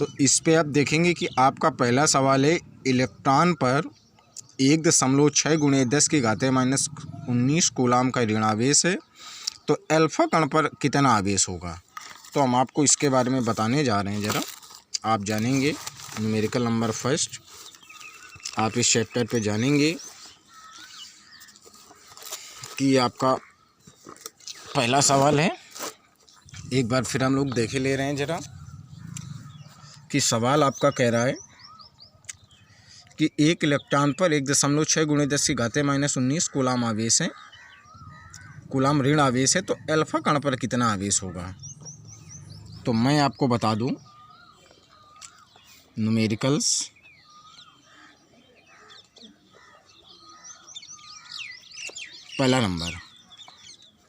तो इस पे आप देखेंगे कि आपका पहला सवाल है, इलेक्ट्रॉन पर 1.6 × 10⁻⁻19 कूलाम का ऋणावेश है, तो अल्फा कण पर कितना आवेश होगा। तो हम आपको इसके बारे में बताने जा रहे हैं। ज़रा आप जानेंगे न्यूमेरिकल नंबर फर्स्ट, आप इस चैप्टर पे जानेंगे कि आपका पहला सवाल है। एक बार फिर हम लोग देखे ले रहे हैं ज़रा कि सवाल आपका कह रहा है कि एक इलेक्ट्रॉन पर 1.6 × 10⁻⁻19 कूलाम आवेश है, कूलाम ऋण आवेश है, तो अल्फा कण पर कितना आवेश होगा। तो मैं आपको बता दूं न्यूमेरिकल्स, पहला नंबर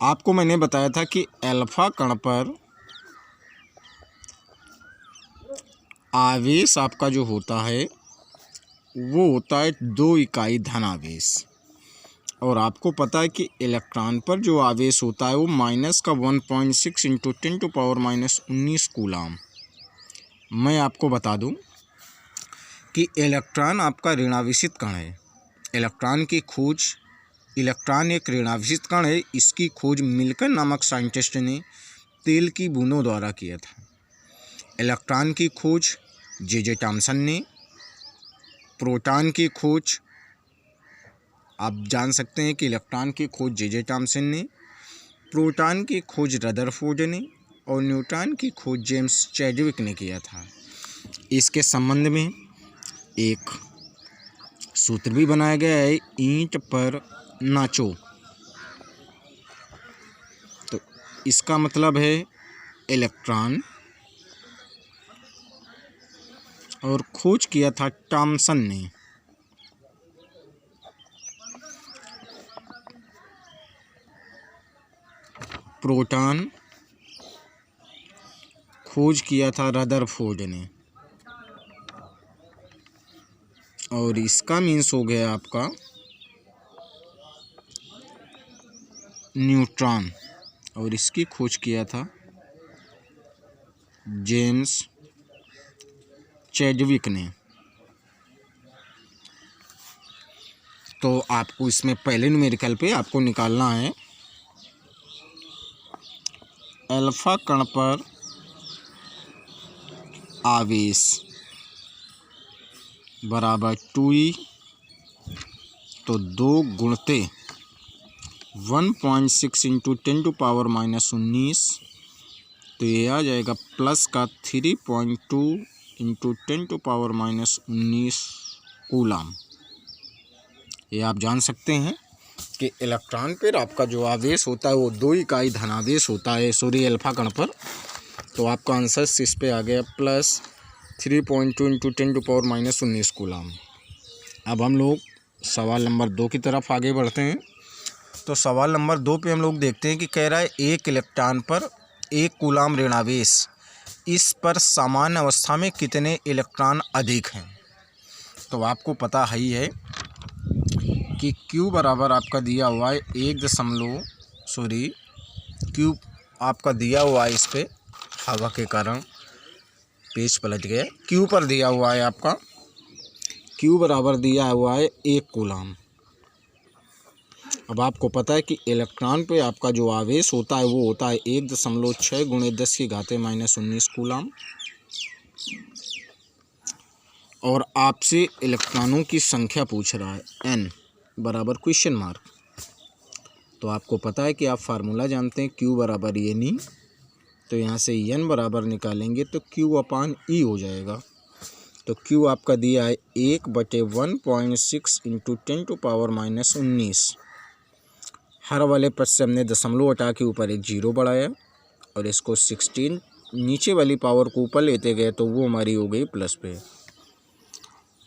आपको मैंने बताया था कि अल्फा कण पर आवेश आपका जो होता है वो होता है 2 इकाई धन आवेश, और आपको पता है कि इलेक्ट्रॉन पर जो आवेश होता है वो -1.6 × 10⁻⁻19 कूलाम। मैं आपको बता दूं कि इलेक्ट्रॉन आपका ऋणावेशित कण है। इलेक्ट्रॉन एक ऋणावेशित कण है। इसकी खोज मिल्टन नामक साइंटिस्ट ने तेल की बूंदों द्वारा किया था। इलेक्ट्रॉन की खोज जे थॉमसन ने, प्रोटॉन की खोज आप जान सकते हैं कि इलेक्ट्रॉन की खोज जे थॉमसन ने, प्रोटॉन की खोज रदरफोर्ड ने, और न्यूट्रॉन की खोज जेम्स चैडविक ने किया था। इसके संबंध में एक सूत्र भी बनाया गया है, ईंट पर नाचो। तो इसका मतलब है इलेक्ट्रॉन, और खोज किया था थॉमसन ने। प्रोटॉन खोज किया था रदरफोर्ड ने, और इसका मीन्स हो गया आपका न्यूट्रॉन, और इसकी खोज किया था जेम्स चैडविक ने। तो आपको इसमें पहले न्यूमेरिकल पे आपको निकालना है अल्फा कण पर आवेश बराबर 2E, तो 2 गुणते 1.6 × 10⁻⁻19, तो ये आ जाएगा प्लस का 3.2 × 10⁻⁻19 कूलाम। ये आप जान सकते हैं कि इलेक्ट्रॉन पर आपका जो आवेश होता है वो 2 इकाई धनावेश होता है, अल्फा कण पर। तो आपका आंसर इस पे आ गया प्लस 3.2 × 10⁻⁻19 कूलाम। अब हम लोग सवाल नंबर 2 की तरफ आगे बढ़ते हैं। तो सवाल नंबर 2 पे हम लोग देखते हैं कि कह रहा है एक इलेक्ट्रॉन पर 1 कूलाम ऋणावेश, इस पर सामान्य अवस्था में कितने इलेक्ट्रॉन अधिक हैं। तो आपको पता ही है कि Q बराबर आपका दिया हुआ है Q आपका दिया हुआ है, इस पे हवा के कारण पेज पलट गया। Q पर दिया हुआ है आपका, Q बराबर दिया हुआ है 1 कूलाम। अब आपको पता है कि इलेक्ट्रॉन पे आपका जो आवेश होता है वो होता है 1.6 × 10⁻⁻19 कूलाम, और आपसे इलेक्ट्रॉनों की संख्या पूछ रहा है n बराबर क्वेश्चन मार्क। तो आपको पता है कि आप फार्मूला जानते हैं, Q बराबर N, तो यहाँ से n बराबर निकालेंगे तो Q/E हो जाएगा। तो Q आपका दिया है 1/1.6 × 10⁻⁻19। हर वाले पद से हमने दशमलव हटा के ऊपर एक 0 बढ़ाया, और इसको 16 नीचे वाली पावर को ऊपर लेते गए तो वो हमारी हो गई प्लस पे।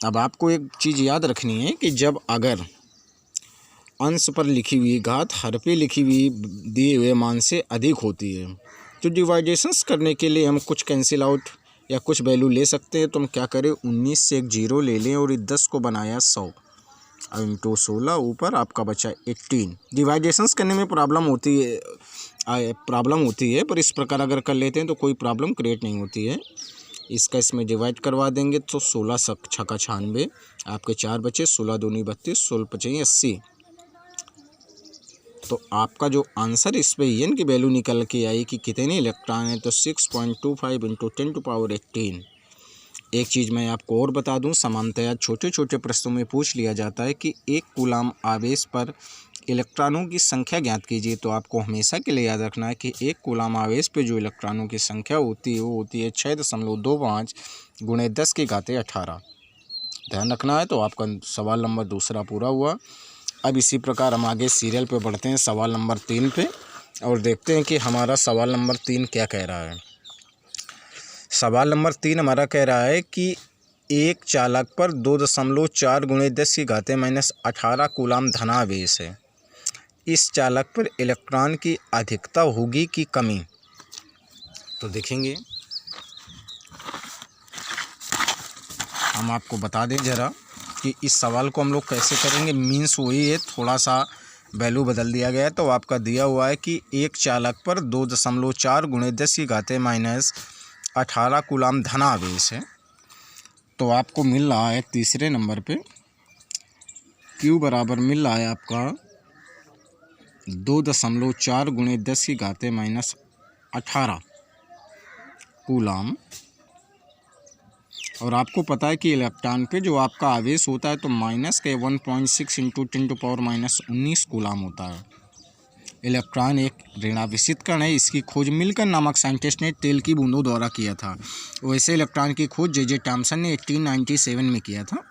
अब आपको एक चीज़ याद रखनी है कि जब अगर अंश पर लिखी हुई घात हर पे लिखी हुई दिए हुए मान से अधिक होती है, तो डिवाइडेशंस करने के लिए हम कुछ कैंसिल आउट या कुछ वैल्यू ले सकते हैं। तो हम क्या करें, 19 से एक 0 ले लें और 10 को बनाया 100, अब इंटू 16 ऊपर आपका बचा 18। डिवाइडेशंस करने में प्रॉब्लम होती है, पर इस प्रकार अगर कर लेते हैं तो कोई प्रॉब्लम क्रिएट नहीं होती है। इसका इसमें डिवाइड करवा देंगे तो 16 छक्का 96, आपके 4 बचे, 16 दूनी 32, 16 पचे 80। तो आपका जो आंसर इस पे एन की वैल्यू निकल के आई कि कितने इलेक्ट्रॉन है, तो 6.25 × 10⁻18। एक चीज़ मैं आपको और बता दूं, सामान्यतया छोटे छोटे प्रश्नों में पूछ लिया जाता है कि 1 कूलाम आवेश पर इलेक्ट्रॉनों की संख्या ज्ञात कीजिए। तो आपको हमेशा के लिए याद रखना है कि 1 कूलाम आवेश पे जो इलेक्ट्रॉनों की संख्या होती है वो होती है 6.25 × 10⁻18। ध्यान रखना है। तो आपका सवाल नंबर दूसरा पूरा हुआ। अब इसी प्रकार हम आगे सीरियल पे बढ़ते हैं सवाल नंबर 3 पे और देखते हैं कि हमारा सवाल नंबर 3 क्या कह रहा है। सवाल नंबर 3 हमारा कह रहा है कि एक चालक पर 2.4 × 10⁻18 कूलाम धनावेश है। इस चालक पर इलेक्ट्रॉन की अधिकता होगी कि कमी। तो देखेंगे, हम आपको बता दें ज़रा कि इस सवाल को हम लोग कैसे करेंगे। मीन्स वही है, थोड़ा सा वैल्यू बदल दिया गया है। तो आपका दिया हुआ है कि एक चालक पर 2.4 × 10⁻18 कूलाम धनावेश है। तो आपको मिल रहा है तीसरे नंबर पे Q बराबर मिल रहा है आपका 2.4 × 10⁻18 कूलाम। और आपको पता है कि इलेक्ट्रॉन पे जो आपका आवेश होता है तो माइनस के 1.6 × 10⁻19 कूलाम होता है। इलेक्ट्रॉन एक ऋणावेशित कण है। इसकी खोज मिल्टन नामक साइंटिस्ट ने तेल की बूंदों द्वारा किया था। वैसे इलेक्ट्रॉन की खोज जे थॉमसन ने 1897 में किया था।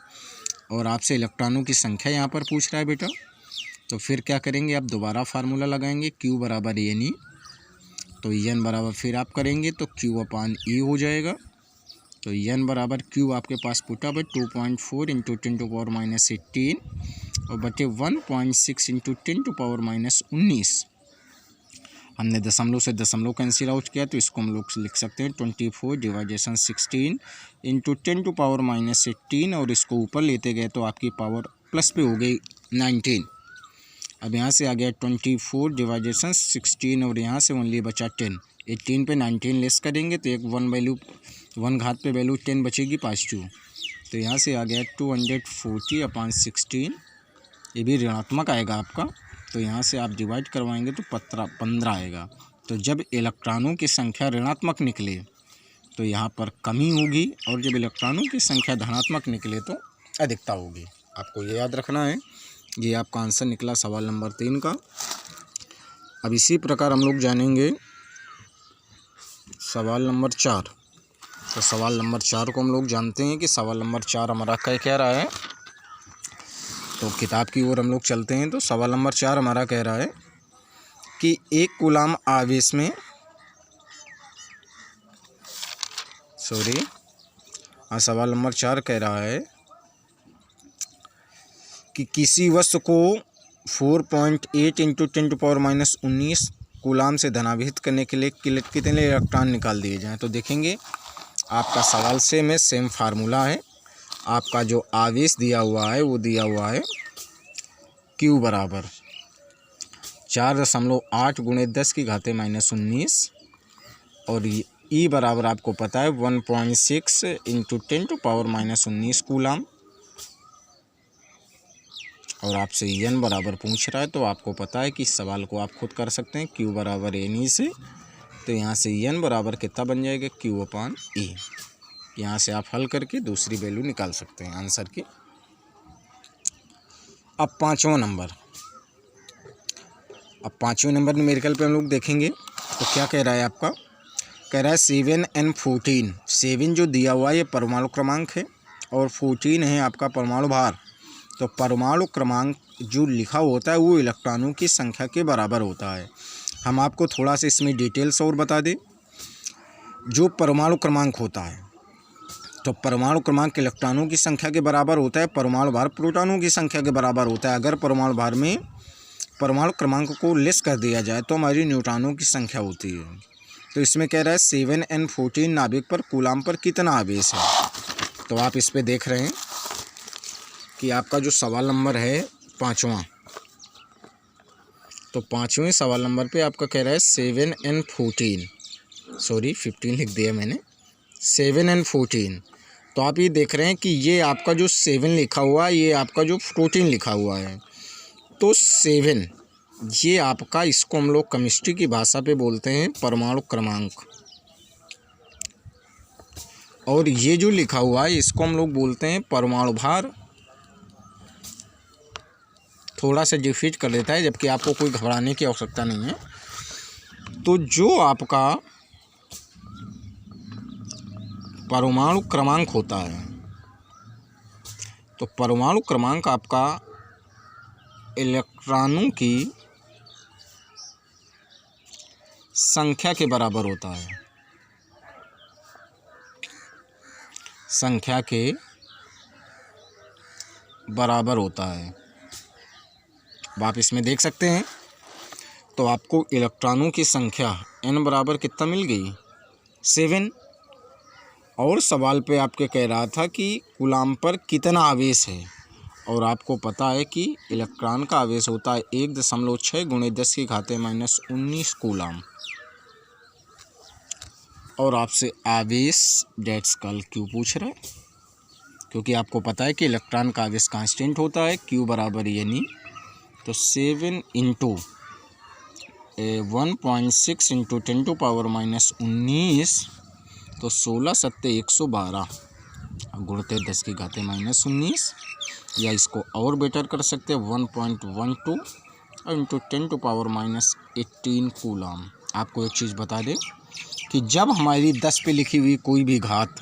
और आपसे इलेक्ट्रॉनों की संख्या यहाँ पर पूछ रहा है बेटा। तो फिर क्या करेंगे, आप दोबारा फार्मूला लगाएंगे Q बराबर NE। तो N बराबर फिर आप करेंगे तो Q/E हो जाएगा। तो N बराबर Q आपके पास पुटअप है 2.4 × 10⁻18 और बटे 1.6 × 10⁻19। हमने दशमलव से दशमलव कैंसिल आउट किया तो इसको हम लोग लिख सकते हैं 24/16 × 10⁻18 और इसको ऊपर लेते गए तो आपकी पावर प्लस पे हो गई 19। अब यहाँ से आ गया 24/16 और यहाँ से ओनली बचा 10। 18 पे 19 लेस करेंगे तो एक 1 घात पे वैल्यू 10 बचेगी 5 2। तो यहाँ से आ गया 240/16। ये भी ऋणात्मक आएगा आपका। तो यहाँ से आप डिवाइड करवाएंगे तो 15 आएगा। तो जब इलेक्ट्रॉनों की संख्या ऋणात्मक निकले तो यहाँ पर कमी होगी और जब इलेक्ट्रॉनों की संख्या धनात्मक निकले तो अधिकता होगी। आपको ये याद रखना है। ये आपका आंसर निकला सवाल नंबर 3 का। अब इसी प्रकार हम लोग जानेंगे सवाल नंबर 4। तो सवाल नंबर 4 को हम लोग जानते हैं कि सवाल नंबर 4 हमारा कह रहा है। तो किताब की ओर हम लोग चलते हैं। तो सवाल नंबर 4 हमारा कह रहा है कि एक कूलाम आवेश में सवाल नंबर 4 कह रहा है कि किसी वस्तु को 4.8 × 10⁻19 कूलाम से धनावेशित करने के लिए कितने इलेक्ट्रॉन निकाल दिए जाएं। तो देखेंगे, आपका सवाल सेम फार्मूला है। आपका जो आवेश दिया हुआ है वो दिया हुआ है Q बराबर 4.8 × 10⁻19 और E बराबर आपको पता है 1.6 × 10⁻19 कूलाम। और आपसे N बराबर पूछ रहा है तो आपको पता है कि इस सवाल को आप खुद कर सकते हैं Q बराबर NE से। तो यहाँ से N बराबर कितना बन जाएगा Q/E। यहाँ से आप हल करके दूसरी वैल्यू निकाल सकते हैं आंसर की। अब पाँचवें नंबर न्यूमेरिकल पे हम लोग देखेंगे। तो क्या कह रहा है आपका, कह रहा है 7N14। 7 जो दिया हुआ है ये परमाणु क्रमांक है और 14 है आपका परमाणु भार। तो परमाणु क्रमांक जो लिखा होता है वो इलेक्ट्रॉनों की संख्या के बराबर होता है। हम आपको थोड़ा सा इसमें डिटेल्स और बता दें। जो परमाणु क्रमांक होता है तो परमाणु क्रमांक इलेक्ट्रॉनों की संख्या के बराबर होता है। परमाणु भार प्रोटॉनों की संख्या के बराबर होता है। अगर परमाणु भार में परमाणु क्रमांक को लेस कर दिया जाए तो हमारी न्यूट्रॉनों की संख्या होती है। तो इसमें कह रहा है 7N14 नाभिक पर कूलाम पर कितना आवेश है। तो आप इस पे देख रहे हैं कि आपका जो सवाल नंबर है 5वां, तो 5वें सवाल नंबर पे आपका कह रहा है 7N14 15 लिख दिया मैंने। 7 and 14। तो आप ये देख रहे हैं कि ये आपका जो 7 लिखा हुआ है, ये आपका जो 14 लिखा हुआ है। तो 7 ये आपका, इसको हम लोग केमिस्ट्री की भाषा पे बोलते हैं परमाणु क्रमांक, और ये जो लिखा हुआ है इसको हम लोग बोलते हैं परमाणु भार। थोड़ा सा डिफीट कर देता है, जबकि आपको कोई घबराने की आवश्यकता नहीं है। तो जो आपका परमाणु क्रमांक होता है, तो परमाणु क्रमांक आपका इलेक्ट्रॉनों की संख्या के बराबर होता है, संख्या के बराबर होता है। अब आप इसमें देख सकते हैं, तो आपको इलेक्ट्रॉनों की संख्या n बराबर कितना मिल गई, 7। और सवाल पे आपके कह रहा था कि कूलाम पर कितना आवेश है, और आपको पता है कि इलेक्ट्रॉन का आवेश होता है 1.6 × 10⁻⁻19 कूलाम। और आपसे आवेश डेट्स कल क्यों पूछ रहा है, क्योंकि आपको पता है कि इलेक्ट्रॉन का आवेश कांस्टेंट होता है, Q बराबर यानी तो 7 × 1.6 × 10⁻⁻19, तो 16 × 112 गुणते 10⁻⁻19, या इसको और बेटर कर सकते हैं 1.12 × 10⁻⁻18 कूलाम। आपको एक चीज़ बता दें कि जब हमारी 10 पे लिखी हुई कोई भी घात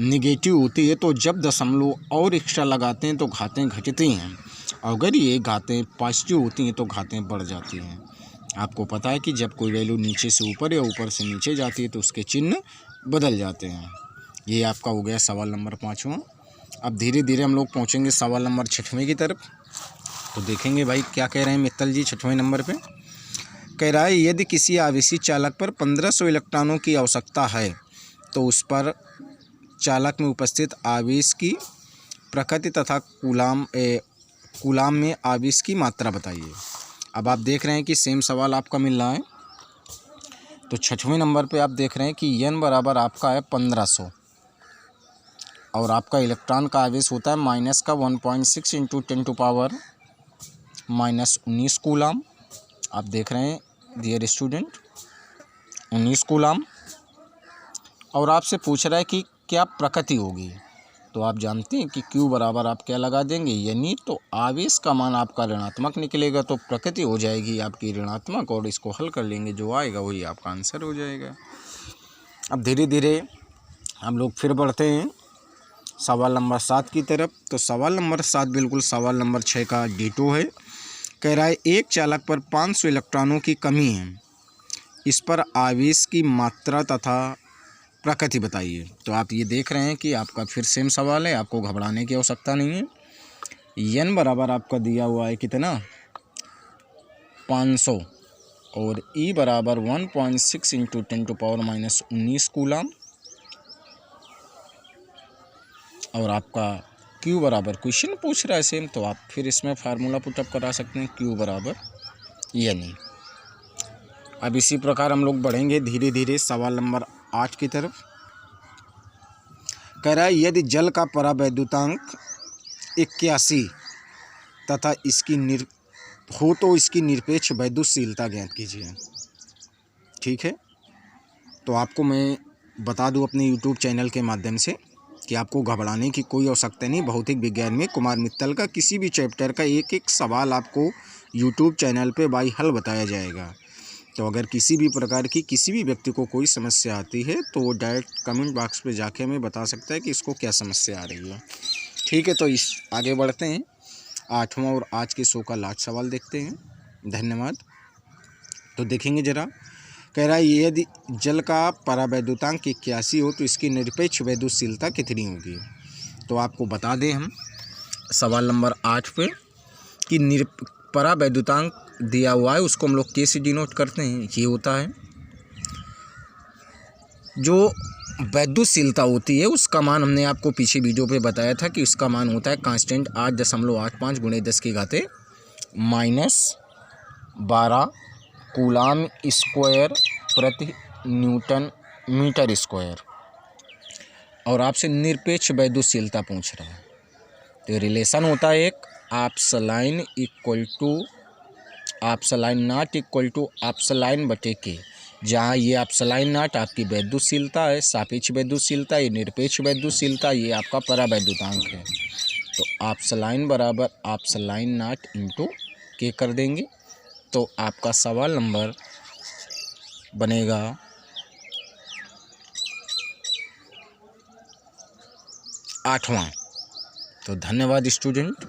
निगेटिव होती है, तो जब दशमलव और एक्स्ट्रा लगाते हैं तो घातें घटती हैं, अगर ये घातें पॉजिटिव होती हैं तो घातें बढ़ जाती हैं। आपको पता है कि जब कोई वैल्यू नीचे से ऊपर या ऊपर से नीचे जाती है तो उसके चिन्ह बदल जाते हैं। ये आपका हो गया सवाल नंबर 5वां। अब धीरे धीरे हम लोग पहुँचेंगे सवाल नंबर 6वें की तरफ। तो देखेंगे भाई क्या कह रहे हैं मित्तल जी 6वें नंबर पे। कह रहा है यदि किसी आवेशी चालक पर 1500 इलेक्ट्रॉनों की आवश्यकता है तो उस पर चालक में उपस्थित आवेश की प्रकृति तथा कूलाम में आवेश की मात्रा बताइए। अब आप देख रहे हैं कि सेम सवाल आपका मिल रहा है। तो 6वें नंबर पे आप देख रहे हैं कि n बराबर आपका है 1500, और आपका इलेक्ट्रॉन का आवेश होता है माइनस का 1.6 × 10⁻⁻19 कूलाम। आप देख रहे हैं डियर स्टूडेंट 19 कूलाम, और आपसे पूछ रहा है कि क्या प्रकृति होगी। तो आप जानते हैं कि Q बराबर आप क्या लगा देंगे, यानी तो आवेश का मान आपका ऋणात्मक निकलेगा, तो प्रकृति हो जाएगी आपकी ऋणात्मक, और इसको हल कर लेंगे, जो आएगा वही आपका आंसर हो जाएगा। अब धीरे धीरे हम लोग फिर बढ़ते हैं सवाल नंबर 7 की तरफ। तो सवाल नंबर 7 बिल्कुल सवाल नंबर 6 का डिटो है। कह रहा है एक चालक पर 500 इलेक्ट्रॉनों की कमी है, इस पर आवेश की मात्रा तथा प्रकृति बताइए। तो आप ये देख रहे हैं कि आपका फिर सेम सवाल है, आपको घबराने की आवश्यकता नहीं है। n बराबर आपका दिया हुआ है कितना 500, और E बराबर 1.6 × 10⁻⁻19 कूलाम, और आपका Q बराबर क्वेश्चन पूछ रहा है सेम, तो आप फिर इसमें फार्मूला पुटअप करा सकते हैं Q बराबर यानी। अब इसी प्रकार हम लोग बढ़ेंगे धीरे धीरे सवाल नंबर 8 की तरफ। कह रहा है यदि जल का परावैद्युतांक 81 तथा इसकी हो तो इसकी निरपेक्ष वैद्युतशीलता ज्ञात कीजिए। ठीक है, तो आपको मैं बता दूं अपने YouTube चैनल के माध्यम से कि आपको घबराने की कोई आवश्यकता नहीं। भौतिक विज्ञान में कुमार मित्तल का किसी भी चैप्टर का एक एक सवाल आपको YouTube चैनल पे बाई हल बताया जाएगा। तो अगर किसी भी प्रकार की किसी भी व्यक्ति को कोई समस्या आती है तो वो डायरेक्ट कमेंट बॉक्स पे जाके हमें बता सकता है कि इसको क्या समस्या आ रही है। ठीक है, तो इस आगे बढ़ते हैं 8वां और आज के शो का लास्ट सवाल देखते हैं। धन्यवाद। तो देखेंगे ज़रा, कह रहा है यदि जल का परावैद्युतांक 81 हो तो इसकी निरपेक्ष वैद्युतशीलता कितनी होगी। तो आपको बता दें हम सवाल नंबर 8 पे कि परावैद्युतांक दिया हुआ है, उसको हम लोग K से डिनोट करते हैं। ये होता है जो वैद्युतशीलता होती है, उसका मान हमने आपको पीछे वीडियो पे बताया था कि उसका मान होता है कांस्टेंट 8.85 × 10⁻⁻12 कूलाम स्क्वायर प्रति न्यूटन मीटर स्क्वायर। और आपसे निरपेक्ष वैद्युतशीलता पूछ रहा है। तो रिलेशन होता है एक epsilon equal to epsilon not equal to epsilon बटे के, जहाँ ये आपसलाइन नाट आपकी वैद्युतशीलता है, सापेक्ष वैद्युतशीलता, ये निरपेक्ष वैद्युतशीलता, ये आपका परावैद्युतांक है। तो आपसलाइन बराबर आपसलाइन नाट इंटू के कर देंगे। तो आपका सवाल नंबर बनेगा 8वां। तो धन्यवाद स्टूडेंट,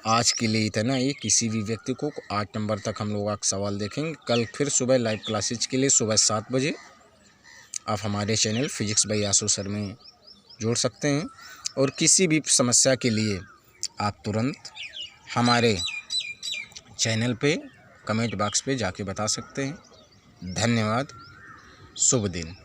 आज के लिए इतना ही। किसी भी व्यक्ति को 8 नंबर तक हम लोग आपका सवाल देखेंगे। कल फिर सुबह लाइव क्लासेज के लिए सुबह 7 बजे आप हमारे चैनल फिजिक्स बाय आशु सर में जोड़ सकते हैं। और किसी भी समस्या के लिए आप तुरंत हमारे चैनल पे कमेंट बॉक्स पे जाके बता सकते हैं। धन्यवाद, शुभ दिन।